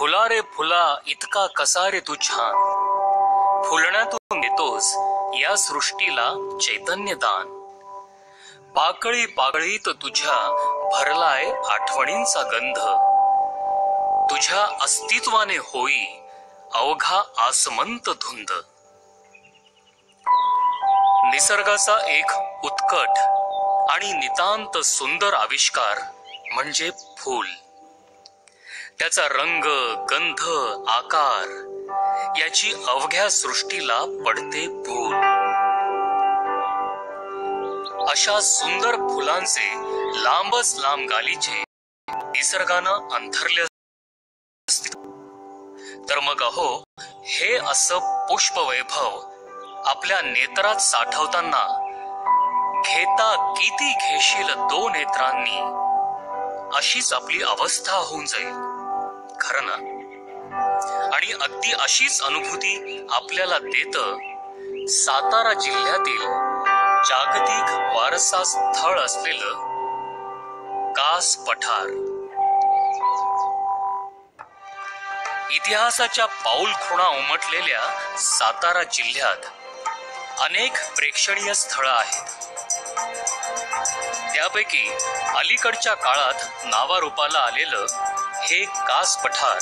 फुला रे फुला इतका कसा रे तू छान, फुलण्यातून देतोस या सृष्टीला चैतन्य दान. पाकळी पाकळीत तुझ्या भरलाय आठवणींचा गंध, तुझ्या अस्तित्वाने होई अवघा आसमंत धुंद. निसर्गाचा एक उत्कट आणि नितांत सुंदर आविष्कार म्हणजे फूल. त्याचा रंग, गंध, आकार याची अवघ्या सृष्टीला पडते भूल. अशा सुंदर फुलांचे लांबच लांब गालीचे निसर्गानं अंथरले तर मग अहो हे असं पुष्पवैभव आपल्या नेत्रात साठवताना घेता किती घेशील दो नेत्रांनी, अशीच आपली अवस्था होऊन जाईल खरं ना. आणि अगदी अशीच अनुभूती आपल्याला देतं सातारा जिल्ह्यातील जागतिक वारसा स्थळ असलेलं कास पठार. इतिहासाच्या पाऊलखुणा उमटलेल्या सातारा जिल्ह्यात अनेक प्रेक्षणीय स्थळं आहेत. त्यापैकी अलीकडच्या काळात नावारूपाला आलेलं हे कास पठार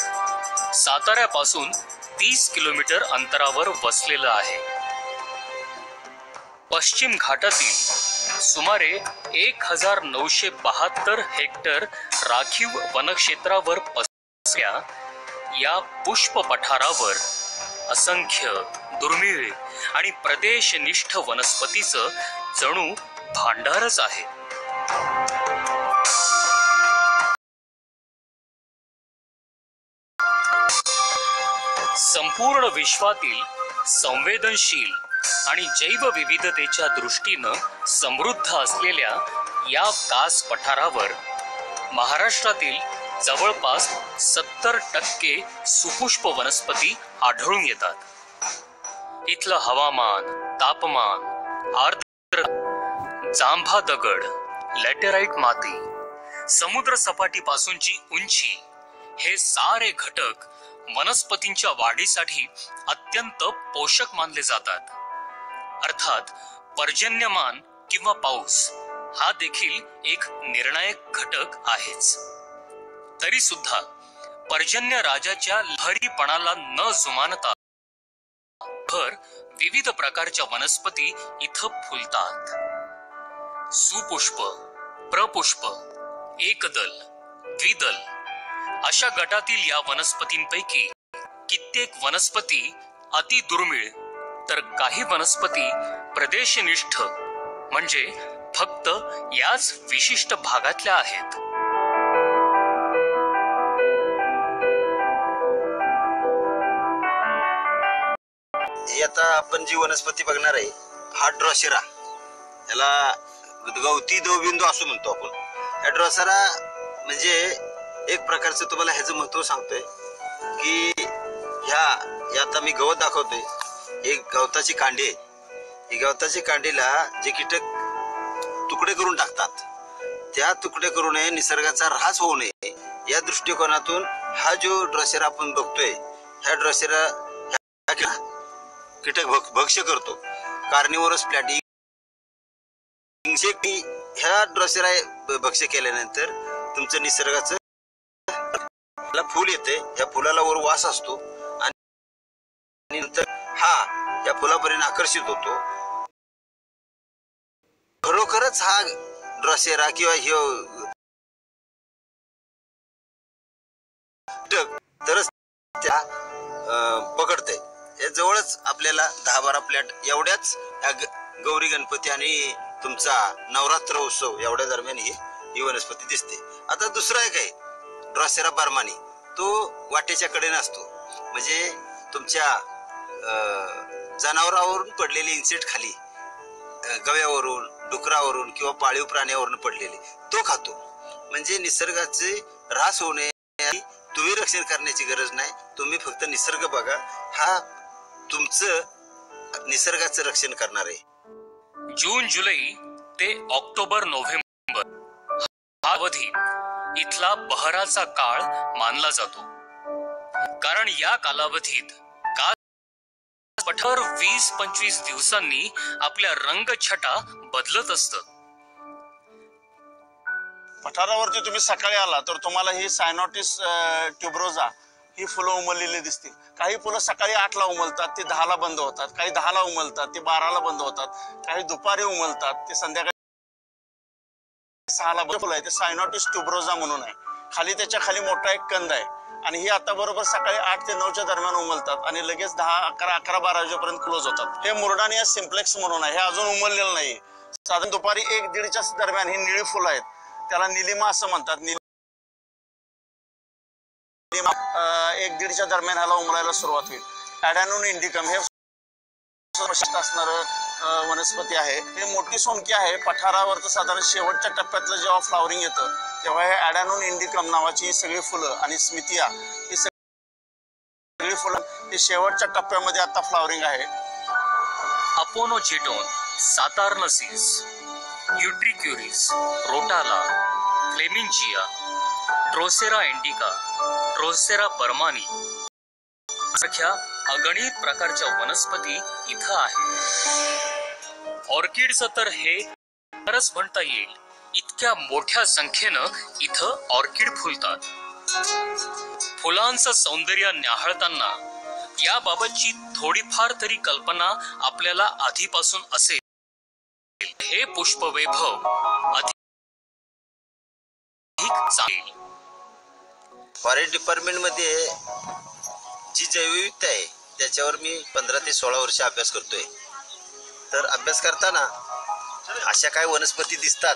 साताऱ्यापासून 30 किलोमीटर अंतरावर वसलेलं आहे. पश्चिम घाटातील सुमारे 1972 हेक्टर राखीव वनक्षेत्रावर पसरलेल्या या पुष्प पठारावर असंख्य दुर्मिळ आणि प्रदेशनिष्ठ वनस्पतीचं जणू भांडारच आहे. संपूर्ण विश्वातील संवेदनशील आणि जैवविविधतेच्या दृष्टीनं समृद्ध असलेल्या या कास पठारावर महाराष्ट्रातील जवळपास 70% सुपुष्प वनस्पती आढळून येतात. इथलं हवामान, तापमान, आर्द्रता, जांभा दगड, लॅटेराइट माती, समुद्र सपाटीपासूनची उंची हे सारे घटक वनस्पतींच्या वाढीसाठी अत्यंत पोषक मानले जातात. अर्थात पर्जन्यमान किंवा पाऊस हा देखील एक निर्णायक घटक आहेच. तरी सुद्धा पर्जन्य राजाच्या लहरीपणाला न जुमानता भर विविध प्रकारच्या वनस्पती इथं फुलतात. सुपुष्प, प्रपुष्प, एकदल, द्विदल अशा गटातील या वनस्पतींपैकी कित्येक वनस्पती अति दुर्मिळ तर काही वनस्पती प्रदेशनिष्ठ म्हणजे फक्त याच विशिष्ट भागातल्या आहेत. आता आपण जी वनस्पती बघणार आहे हा ड्रॉसेरा, याला गवती दवबिंदू असं म्हणतो आपण. या ड्रॉसेरा म्हणजे एक प्रकारचं तुम्हाला ह्याचं महत्व सांगतोय की आता मी गवत दाखवतोय. एक गवताची कांडी आहे. ही गवताची कांडीला जे कीटक तुकडे करून टाकतात, त्या तुकडे करू नये, निसर्गाचा ऱ्हास होऊ नये या दृष्टिकोनातून हा जो ड्रॉसेरा आपण बघतोय, ह्या ड्रॉसेरा कीटक भक्ष्य करतो. कार्निवोरस प्लॅटी ह्या ड्रॉसेरा भक्ष्य केल्यानंतर तुमचं निसर्गाचं फुल येते. या फुलाला वर वास असतो आणि नंतर हा या फुलापर्यंत आकर्षित होतो. खरोखरच हा ड्रॉसेरा किंवा तरच त्या पकडते. या जवळच आपल्याला 10-12 प्लॅट एवढ्याच गौरी गणपती आणि तुमचा नवरात्र उत्सव एवढ्या दरम्यान ही वनस्पती दिसते. आता दुसरा एक आहे ड्रॉसेरा बार्मानी. तो वाटेच्या कडेने असतो. म्हणजे तुमच्या जनावरावरून पडलेले इन्सेक्ट खाली गव्यावरून, डुकरावरून किंवा पाळीव प्राण्यावरून पडलेले तो खातो. म्हणजे निसर्गाचे ऱ्हास होणे तुम्ही रक्षण करण्याची गरज नाही. तुम्ही फक्त निसर्ग बघा, हा तुमचं निसर्गाचं रक्षण करणार आहे. जून जुलै ते ऑक्टोबर नोव्हेंबर हा अवधी इथला बहराचा काळ मानला जातो. कारण या कालावधीत पठार 20-25 दिवसांनी आपल्या रंगछटा बदलत असतं. पठारावरती तुम्ही सकाळी आला तर तुम्हाला ही सायनोटिस ट्युबरोजा ही फुलं उमललेली दिसतील. काही फुलं सकाळी 8ला उमलतात, ते 10ला बंद होतात. काही 10ला उमलतात, ते 12ला बंद होतात. काही दुपारी उमलतात, ते संध्याकाळी 6ला फुलं आहे. ते सायनोटिस ट्युबरोजा म्हणून आहे. खाली त्याच्या खाली मोठा एक कंद आहे आणि ही आता बरोबर सकाळी 8 ते 9च्या दरम्यान उमलतात आणि लगेच 10, 11, 12 वाजेपर्यंत क्लोज होतात. हे मुर्डानिया सिम्प्लेक्स म्हणून आहे. हे अजून उमललेलं नाही. साधारण दुपारी 1-1:30च्या दरम्यान ही निळी फुलं आहेत, त्याला निलिमा असं म्हणतात. 1-1:30च्या दरम्यान ह्याला उमलायला सुरुवात होईल. ॲडॅनोन इंडिकम हे असणार वनस्पती आहे. हे मोठी सोनकी आहे. पठारावर साधारण शेवटच्या टप्प्यातलं जेव्हा फ्लॉवरिंग येतं तेव्हा हे ॲडॅनोन इंडिकम नावाची ही सगळी फुलं आणि स्मिथिया ही सगळी फुलं ही शेवटच्या टप्प्यामध्ये आता फ्लॉवरिंग आहे. अपोनोजेटोन, सातार्नसिस, युट्रिक्युरिस, रोटाला, फ्लेमिंजिया, ड्रोसेरा इंडिका, ड्रोसेरा बर्मानी सारख्या अगणित प्रकारच्या वनस्पती इथं आहेत. ऑर्किडचं तर हे खरंच म्हणता येईल. इतक्या मोठ्या संख्येनं इथं ऑर्किड फुलतात. फुलांचं सौंदर्य न्याहाळताना याबाबतची थोडीफार तरी कल्पना आपल्याला आधीपासून असेल. हे पुष्पवैभव अधिक चांगले. फॉरेस्ट डिपार्टमेंट मध्ये जी जैवविविधता आहे त्याच्यावर मी 15 ते 16 वर्ष अभ्यास करतोय. तर अभ्यास करताना अशा काही वनस्पती दिसतात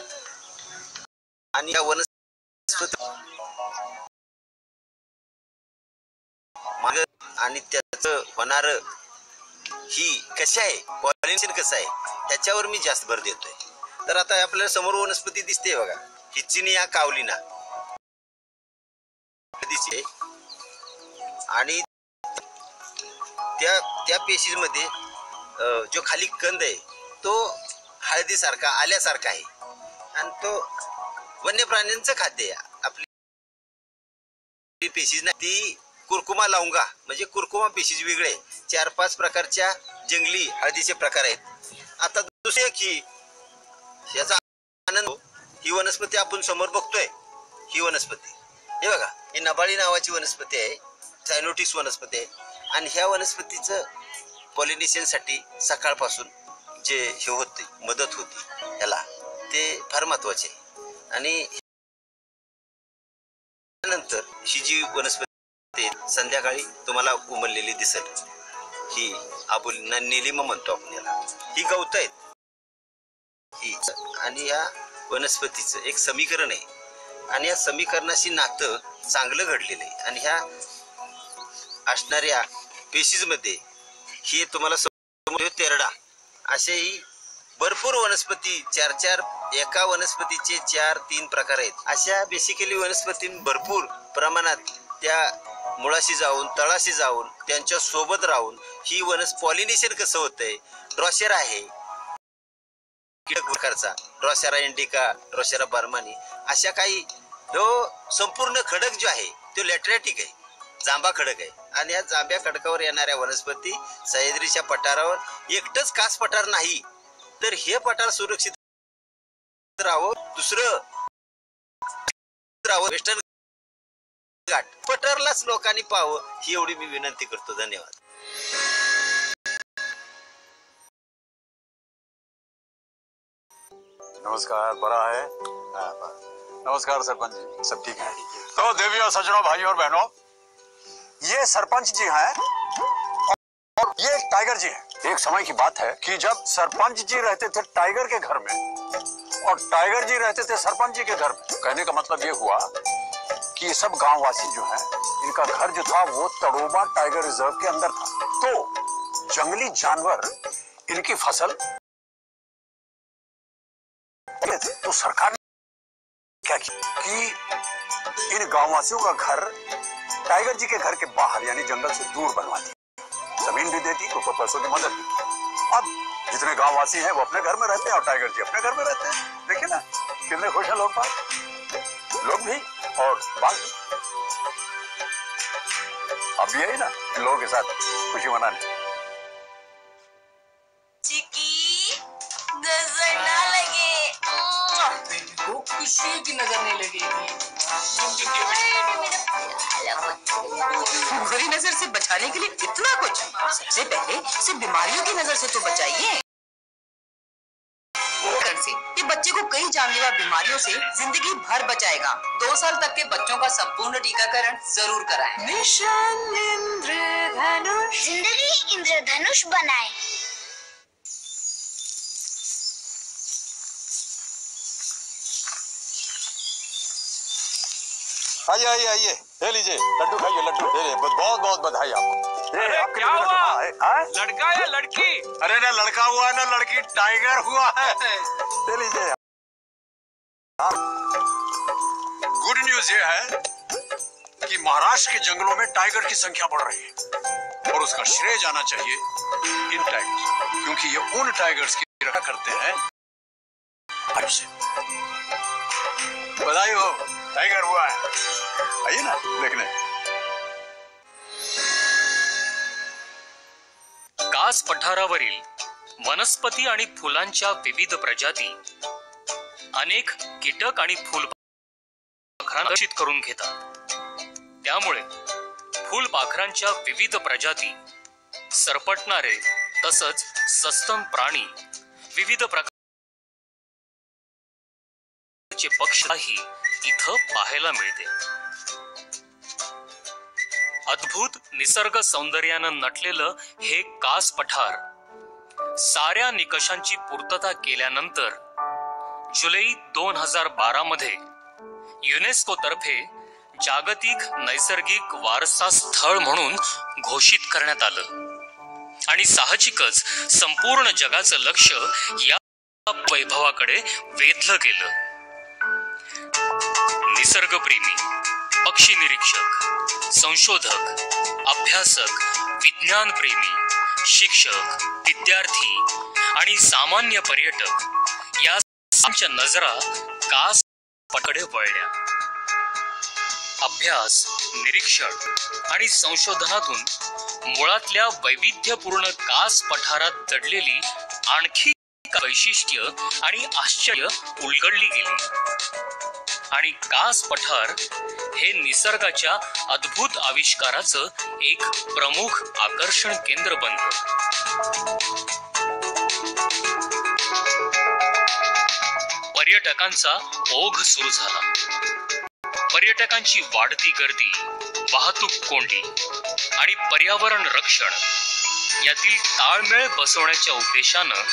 आणि या वनस्पती आणि त्याचं होणार ही कशी आहे, पॉलिनेशन कसं आहे त्याच्यावर मी जास्त भर देतोय. तर आता आपल्याला समोर वनस्पती दिसते बघा, हिचिनिया कावलिना आणि त्या पेशीज मध्ये जो खाली कंद आहे तो हळदीसारखा आल्यासारखा आहे आणि तो वन्य प्राण्यांचं खाद्य आहे. आपली पेशीज नाही ती कुरकुमा लावंगा म्हणजे कुरकुमा पेशीज वेगळे 4-5 प्रकारच्या जंगली हळदीचे प्रकार आहेत. आता दुसरे की याचा आनंद ही वनस्पती आपण समोर बघतोय. ही वनस्पती हे बघा, ही नबाळी नावाची वनस्पती आहे, सायनोटिस वनस्पती आहे आणि ह्या वनस्पतीचं पॉलिनेशन साठी सकाळपासून जे हे होते मदत होती ह्याला ते फार महत्वाचे आहे. आणि नंतर ही जी वनस्पती संध्याकाळी तुम्हाला उमललेली दिसेल, ही आबुल निलिमा म्हणतो आपण याला. ही गवत आहेत ही आणि या वनस्पतीचं एक समीकरण आहे आणि या समीकरणाशी नातं चांगलं घडलेलं आहे. आणि ह्या असणाऱ्या पेशीज मध्ये ही तुम्हाला तेरडा असेही भरपूर वनस्पती 4-4 एका वनस्पतीचे 4-3 प्रकार आहेत. अशा बेसिकली वनस्पती भरपूर प्रमाणात त्या मुळाशी जाऊन तळाशी जाऊन त्यांच्या सोबत राहून ही पॉलिनेशन कसं होतंय. ड्रॉसेरा आहे कीटक प्रकारचा, ड्रॉसेरा इंडिका, ड्रॉसेरा बर्मानी अशा काही जो संपूर्ण खडक जो आहे तो लॅटरॅटिक आहे, जांभा खडक आहे. आणि या जांभ्या खडकावर येणाऱ्या वनस्पती सह्याद्रीच्या पठारावर एकटंच कास पठार नाही तर हे पठार सुरक्षित राहावं, दुसरं राहावं वेस्टर्न घाट पठारलाच लोकांनी पाहावं ही एवढी मी विनंती करतो. धन्यवाद. नमस्कार, बड़ा है। नमस्कार सरपंच जी, सब ठीक है? तो देवी और सज्जनों, भाइयों और बहनों, ये सरपंच जी हैं और ये टाइगर जी हैं। एक समय की बात है कि जब सरपंच जी रहते थे टाइगर के घर में और टाइगर जी रहते थे सरपंच जी के घर में। कहने का मतलब ये हुआ कि ये सब गांववासी जो हैं, इनका घर जो था वो तड़ोबा टाइगर रिजर्व के अंदर था। तो जंगली जानवर इनकी फसल, तो सरकार ने क्या किया कि इन गांववासियों का घर टाइगर जी के घर के बाहर यानी जंगल से दूर बनवा दिया। जमीन भी देती तो पैसों की मदद भी। अब जितने गांववासी हैं वो अपने घर में रहते हैं और टाइगर जी अपने घर में रहते हैं। देखिए ना कितने खुश हैं लोग भी और बाघ भी। अब भी आई ना इन लोगों के साथ खुशी मनाने। चिकी नजर ना लगे। वो किसी की नजर नहीं लगेगी। बुरी नजर से बचाने के लिए इतना कुछ। सबसे पहले सिर्फ बीमारियों की नजर से तो बचाइए। ये बच्चे को कई जानलेवा बीमारियों से जिंदगी भर बचाएगा। 2 साल तक के बच्चों का संपूर्ण टीकाकरण जरूर कराएं। मिशन इंद्रधनुष। जिंदगी इंद्रधनुष बनाए। आइए आइए आइए, ले लीजिए लड्डू खाइए, लड्डू ले बहुत बहुत बधाई आपको। अरे आपके क्या लिए हुआ? हाँ? लड़का या लड़की? अरे ना लड़का हुआ ना लड़की, टाइगर हुआ है। ले लीजिए। गुड न्यूज ये है कि महाराष्ट्र के जंगलों में टाइगर की संख्या बढ़ रही है और उसका श्रेय जाना चाहिए इन टाइगर्स, क्योंकि ये उन टाइगर्स की रक्षा करते हैं। बधाई हो, टाइगर हुआ है। आइए ना देखने। कास पठारावरील वनस्पती आणि फुलांच्या विविध प्रजाती अनेक कीटक आणि फुलपाखरांना आकर्षित करून घेतात। त्यामुळे फुलपाखरांच्या विविध प्रजाती, सरपटणारे तसंच सस्तन प्राणी, विविध प्रकारचे पक्षीही इथं पाहायला मिळते। अद्भुत निसर्ग सौंदर्यानं नटलेलं हे कास पठार साऱ्या निकषांची पूर्तता केल्यानंतर जुलै 2012 मध्ये युनेस्को तर्फे जागतिक नैसर्गिक वारसा स्थळ म्हणून घोषित करण्यात आलं आणि साहजिकच संपूर्ण जगाचं लक्ष या वैभवाकडे वेधलं गेलं। निसर्गप्रेमी, पक्षी निरीक्षक, संशोधक, अभ्यासक, विज्ञान प्रेमी, शिक्षक, विद्यार्थी आणि सामान्य पर्यटक या सर्वांच्या नजरा कास पठाराकडे वळल्या। अभ्यास, निरीक्षण आणि संशोधनातून मुळातल्या वैविध्यपूर्ण कास पठारात दडलेली आणखी वैशिष्ट्य आणि आश्चर्य उलगडली गेली आणि कास पठार हे निसर्गाच्या अद्भुत आविष्काराचं एक प्रमुख आकर्षण केंद्र बनलं। पर्यटकांचा ओघ सुरू झाला। पर्यटकांची वाढती गर्दी, वाहतूक कोंडी आणि पर्यावरण रक्षण यातील ताळमेळ बसवण्याच्या उद्देशानं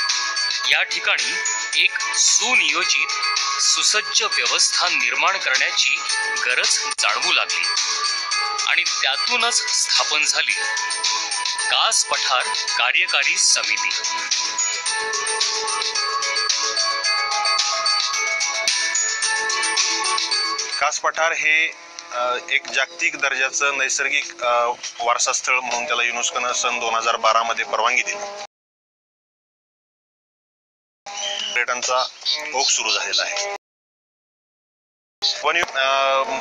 या ठिकाणी एक सुनियोजित सुसज्ज व्यवस्था निर्माण करण्याची गरज जाणवू लागली आणि त्यातूनच स्थापन झाली कास पठार कार्यकारी समिती। कास पठार हे एक जागतिक दर्जाचं नैसर्गिक वारसा स्थळ म्हणून त्याला युनेस्कोनं सन 2012 मध्ये परवानगी दिली। पर्यटनाचा ओघ सुरू झालेला आहे।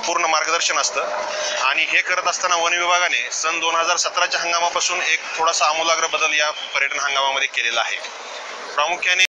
पूर्ण मार्गदर्शन असतं आणि हे करत असताना वन विभागाने सन 2017च्या हंगामापासून एक थोडासा आमूलाग्र बदल या पर्यटन हंगामामध्ये केलेला आहे। प्रामुख्याने